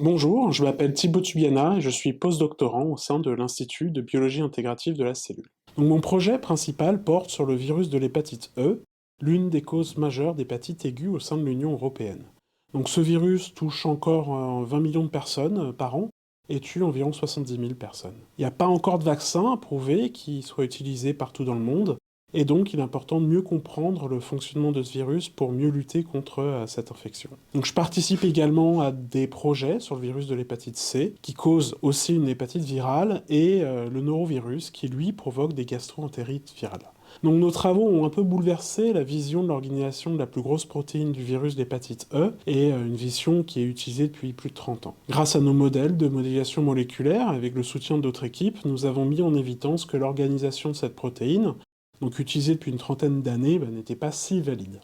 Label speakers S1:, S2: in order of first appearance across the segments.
S1: Bonjour, je m'appelle Thibaut Tubiana et je suis postdoctorant au sein de l'Institut de biologie intégrative de la cellule. Donc mon projet principal porte sur le virus de l'hépatite E, l'une des causes majeures d'hépatite aiguë au sein de l'Union européenne. Donc ce virus touche encore 20 millions de personnes par an et tue environ 70 000 personnes. Il n'y a pas encore de vaccin approuvé qui soit utilisé partout dans le monde, et donc il est important de mieux comprendre le fonctionnement de ce virus pour mieux lutter contre cette infection. Donc je participe également à des projets sur le virus de l'hépatite C, qui cause aussi une hépatite virale, et le norovirus, qui lui provoque des gastro-entérites virales. Donc nos travaux ont un peu bouleversé la vision de l'organisation de la plus grosse protéine du virus d'hépatite E, et une vision qui est utilisée depuis plus de 30 ans. Grâce à nos modèles de modélisation moléculaire, avec le soutien d'autres équipes, nous avons mis en évidence que l'organisation de cette protéine, donc utilisée depuis une trentaine d'années, n'était pas si valide.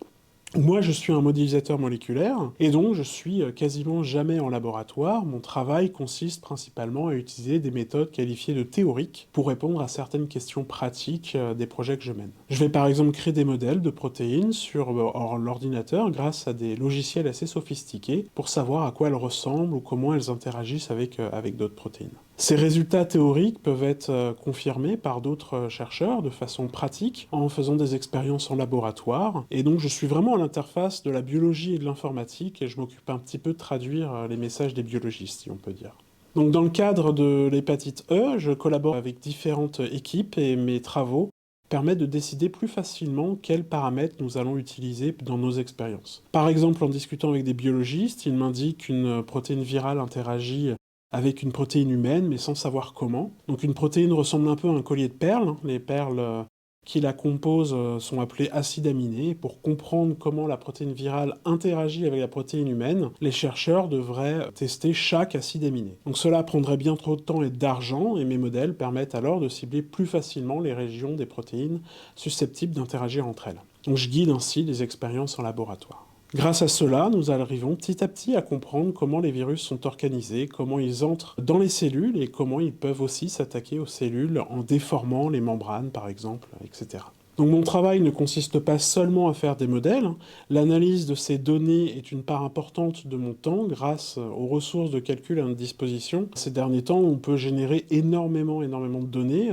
S1: Moi, je suis un modélisateur moléculaire, et donc je suis quasiment jamais en laboratoire. Mon travail consiste principalement à utiliser des méthodes qualifiées de théoriques pour répondre à certaines questions pratiques des projets que je mène. Je vais par exemple créer des modèles de protéines sur l'ordinateur grâce à des logiciels assez sophistiqués pour savoir à quoi elles ressemblent ou comment elles interagissent avec d'autres protéines. Ces résultats théoriques peuvent être confirmés par d'autres chercheurs de façon pratique en faisant des expériences en laboratoire, et donc je suis vraiment à l'interface de la biologie et de l'informatique et je m'occupe un petit peu de traduire les messages des biologistes, si on peut dire. Donc dans le cadre de l'hépatite E, je collabore avec différentes équipes et mes travaux permettent de décider plus facilement quels paramètres nous allons utiliser dans nos expériences. Par exemple, en discutant avec des biologistes, ils m'indiquent qu'une protéine virale interagit avec une protéine humaine, mais sans savoir comment. Donc une protéine ressemble un peu à un collier de perles. Les perles qui la composent sont appelées acides aminés. Pour comprendre comment la protéine virale interagit avec la protéine humaine, les chercheurs devraient tester chaque acide aminé. Donc cela prendrait bien trop de temps et d'argent, et mes modèles permettent alors de cibler plus facilement les régions des protéines susceptibles d'interagir entre elles. Donc je guide ainsi les expériences en laboratoire. Grâce à cela, nous arrivons petit à petit à comprendre comment les virus sont organisés, comment ils entrent dans les cellules et comment ils peuvent aussi s'attaquer aux cellules en déformant les membranes, par exemple, etc. Donc mon travail ne consiste pas seulement à faire des modèles. L'analyse de ces données est une part importante de mon temps grâce aux ressources de calcul à notre disposition. Ces derniers temps, on peut générer énormément de données.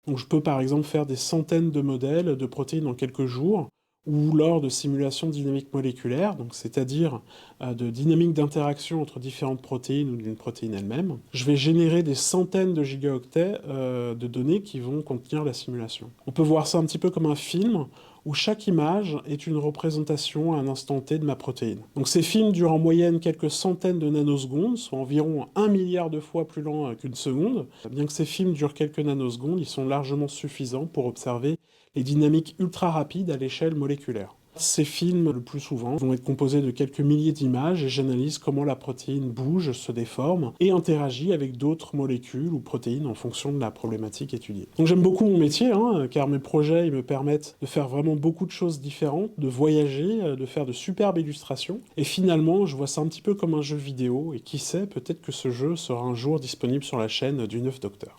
S1: Donc je peux par exemple faire des centaines de modèles de protéines en quelques jours, ou lors de simulations dynamiques moléculaires, donc c'est-à-dire de dynamiques d'interaction entre différentes protéines ou d'une protéine elle-même. Je vais générer des centaines de gigaoctets de données qui vont contenir la simulation. On peut voir ça un petit peu comme un film, où chaque image est une représentation à un instant T de ma protéine. Donc ces films durent en moyenne quelques centaines de nanosecondes, soit environ 1 milliard de fois plus lent qu'une seconde. Bien que ces films durent quelques nanosecondes, ils sont largement suffisants pour observer les dynamiques ultra rapides à l'échelle moléculaire. Ces films, le plus souvent, vont être composés de quelques milliers d'images et j'analyse comment la protéine bouge, se déforme et interagit avec d'autres molécules ou protéines en fonction de la problématique étudiée. Donc j'aime beaucoup mon métier, car mes projets ils me permettent de faire vraiment beaucoup de choses différentes, de voyager, de faire de superbes illustrations, et finalement je vois ça un petit peu comme un jeu vidéo, et qui sait, peut-être que ce jeu sera un jour disponible sur la chaîne du 9 Docteur.